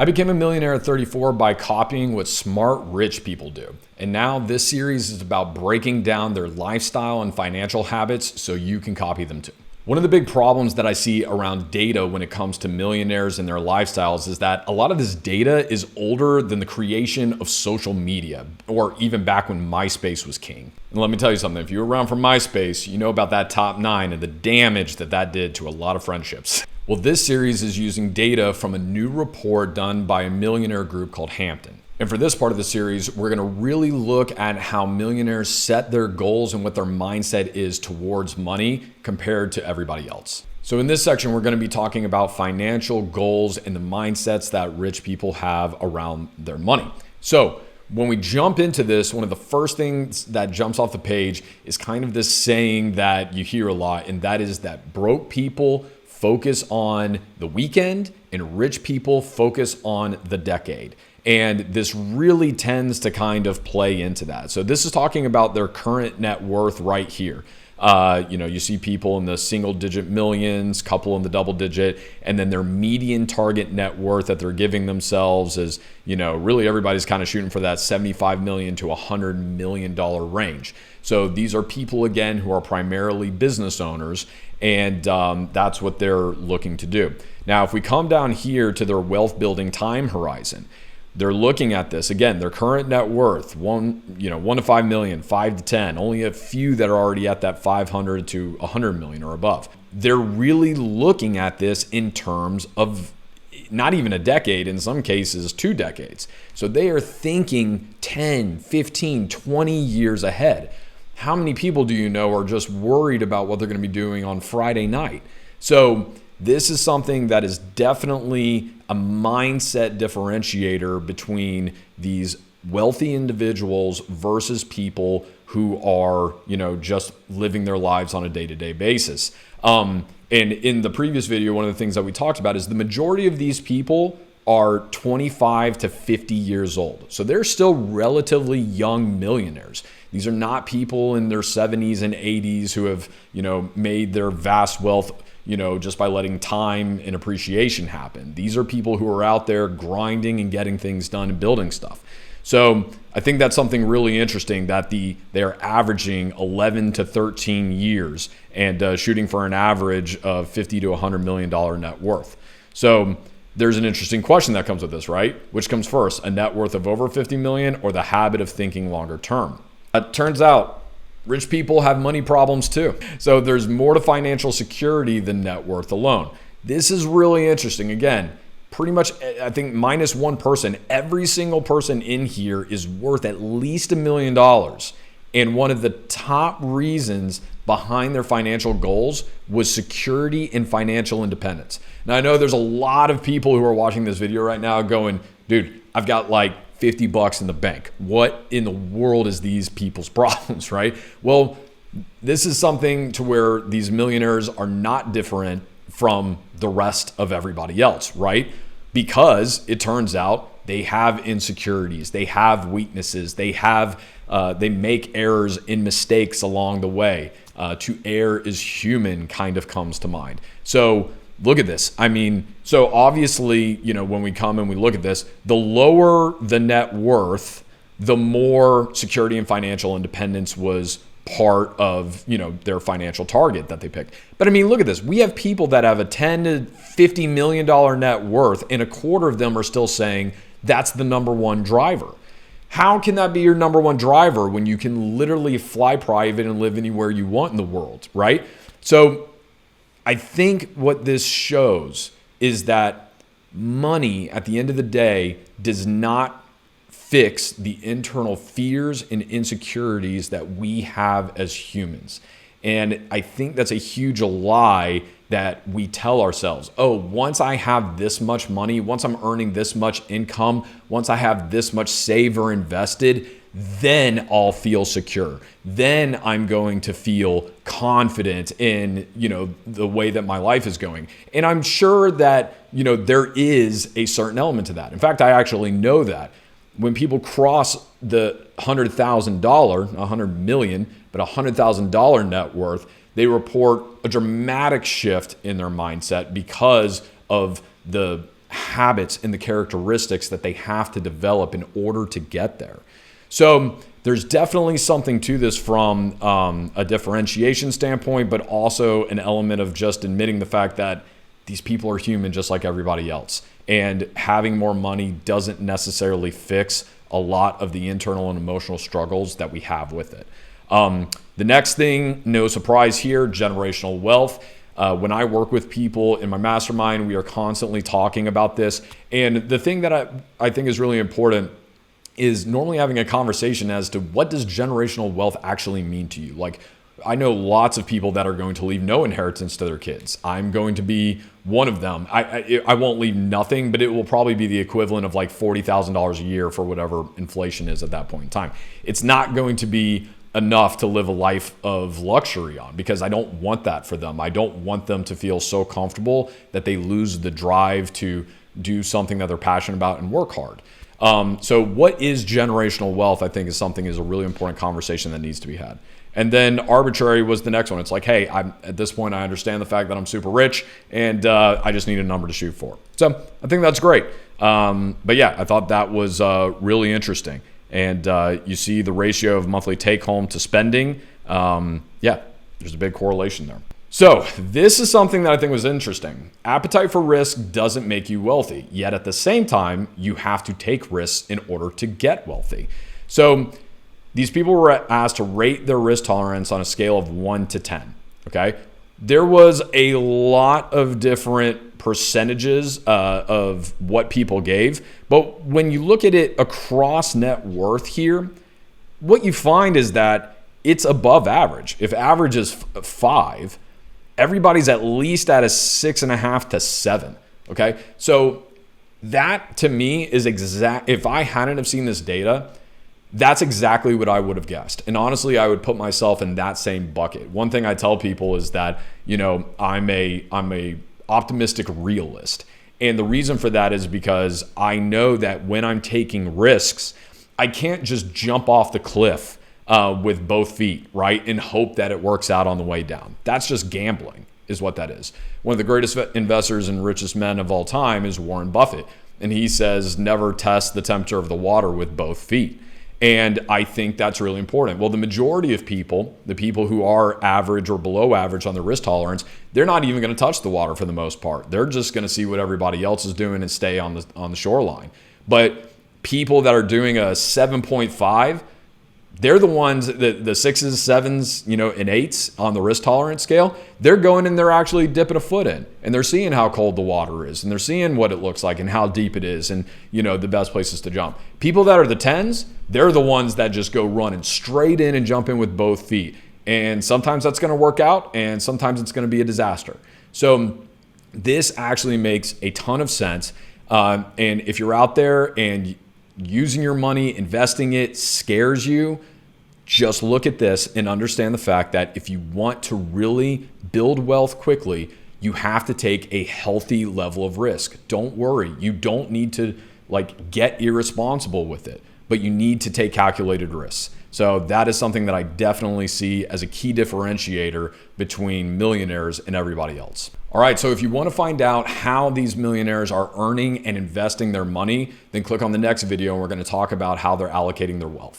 I became a millionaire at 34 by copying what smart rich people do. And now this series is about breaking down their lifestyle and financial habits so you can copy them too. One of the big problems that I see around data when it comes to millionaires and their lifestyles is that a lot of this data is older than the creation of social media, or even back when MySpace was king. And let me tell you something, if you were around for MySpace, you know about that top 9 and the damage that that did to a lot of friendships. Well, this series is using data from a new report done by a millionaire group called Hampton. And for this part of the series, we're gonna really look at how millionaires set their goals and what their mindset is towards money compared to everybody else. So in this section, we're gonna be talking about financial goals and the mindsets that rich people have around their money. So when we jump into this, one of the first things that jumps off the page is kind of this saying that you hear a lot, and that is that broke people focus on the weekend and rich people focus on the decade. And this really tends to kind of play into that. So this is talking about their current net worth right here. You see people in the single digit millions, couple in the double digit, and then their median target net worth that they're giving themselves is, really everybody's kind of shooting for that $75 million to $100 million range. So these are people, again, who are primarily business owners, and that's what they're looking to do. Now, if we come down here to their wealth building time horizon, they're looking at this again, their current net worth, 1 to 5 million, 5 to 10, only a few that are already at that 500 to 100 million or above. They're really looking at this in terms of not even a decade, in some cases 2 decades. So they are thinking 10, 15, 20 years ahead. How many people do you know are just worried about what they're going to be doing on Friday night? So this is something that is definitely a mindset differentiator between these wealthy individuals versus people who are, just living their lives on a day-to-day basis. And in the previous video, one of the things that we talked about is the majority of these people are 25 to 50 years old. So they're still relatively young millionaires. These are not people in their 70s and 80s who have, made their vast wealth just by letting time and appreciation happen. These are people who are out there grinding and getting things done and building stuff. So I think that's something really interesting that they're averaging 11 to 13 years and shooting for an average of $50 to $100 million net worth. So there's an interesting question that comes with this, right? Which comes first, a net worth of over 50 million or the habit of thinking longer term? It turns out rich people have money problems too. So there's more to financial security than net worth alone. This is really interesting. Again, pretty much, I think minus one person, every single person in here is worth at least $1 million. And one of the top reasons behind their financial goals was security and financial independence. Now, I know there's a lot of people who are watching this video right now going, dude, I've got like $50 in the bank. What in the world is these people's problems, right? Well, this is something to where these millionaires are not different from the rest of everybody else, right? Because it turns out they have insecurities, they have weaknesses, they make errors and mistakes along the way. To err is human kind of comes to mind. So look at this. So obviously, when we come and we look at this, the lower the net worth, the more security and financial independence was part of, their financial target that they picked. But look at this. We have people that have a 10 to $50 million net worth, and a quarter of them are still saying that's the number one driver. How can that be your number one driver when you can literally fly private and live anywhere you want in the world, right? So I think what this shows is that money at the end of the day does not fix the internal fears and insecurities that we have as humans. And I think that's a huge lie that we tell ourselves, oh, once I have this much money, once I'm earning this much income, once I have this much saved or invested, then I'll feel secure. Then I'm going to feel confident in, the way that my life is going. And I'm sure that, there is a certain element to that. In fact, I actually know that when people cross the $100,000, $100 million, but $100,000 net worth, they report a dramatic shift in their mindset because of the habits and the characteristics that they have to develop in order to get there. So there's definitely something to this from a differentiation standpoint, but also an element of just admitting the fact that these people are human just like everybody else. And having more money doesn't necessarily fix a lot of the internal and emotional struggles that we have with it. The next thing, no surprise here, generational wealth. When I work with people in my mastermind, we are constantly talking about this. And the thing that I think is really important is normally having a conversation as to what does generational wealth actually mean to you? Like, I know lots of people that are going to leave no inheritance to their kids. I'm going to be one of them. I won't leave nothing, but it will probably be the equivalent of like $40,000 a year for whatever inflation is at that point in time. It's not going to be enough to live a life of luxury on, because I don't want that for them. I don't want them to feel so comfortable that they lose the drive to do something that they're passionate about and work hard. So what is generational wealth, I think is a really important conversation that needs to be had. And then arbitrary was the next one. It's like, hey, at this point, I understand the fact that I'm super rich and I just need a number to shoot for. So I think that's great. But yeah, I thought that was really interesting. And you see the ratio of monthly take home to spending. Yeah, there's a big correlation there. So this is something that I think was interesting. Appetite for risk doesn't make you wealthy, yet at the same time, you have to take risks in order to get wealthy. So these people were asked to rate their risk tolerance on a scale of 1 to 10, okay? There was a lot of different percentages of what people gave, but when you look at it across net worth here, what you find is that it's above average. If average is 5, everybody's at least at a 6.5 to 7. Okay. So that to me is exact. If I hadn't have seen this data, that's exactly what I would have guessed. And honestly, I would put myself in that same bucket. One thing I tell people is that, I'm a optimistic realist. And the reason for that is because I know that when I'm taking risks, I can't just jump off the cliff with both feet, right? And hope that it works out on the way down. That's just gambling, is what that is. One of the greatest investors and richest men of all time is Warren Buffett. And he says, never test the temperature of the water with both feet. And I think that's really important. Well, the majority of people, the people who are average or below average on their risk tolerance, they're not even going to touch the water for the most part. They're just going to see what everybody else is doing and stay on the shoreline. But people that are doing a 7.5, they're the ones, the 6s, 7s, and 8s on the risk tolerance scale, they're going and they're actually dipping a foot in, and they're seeing how cold the water is, and they're seeing what it looks like and how deep it is, and the best places to jump. People that are the 10s, they're the ones that just go running straight in and jump in with both feet. And sometimes that's going to work out, and sometimes it's going to be a disaster. So this actually makes a ton of sense. And if you're out there and using your money, investing it scares you, just look at this and understand the fact that if you want to really build wealth quickly, you have to take a healthy level of risk. Don't worry. You don't need to get irresponsible with it, but you need to take calculated risks. So that is something that I definitely see as a key differentiator between millionaires and everybody else. All right, so if you want to find out how these millionaires are earning and investing their money, then click on the next video and we're going to talk about how they're allocating their wealth.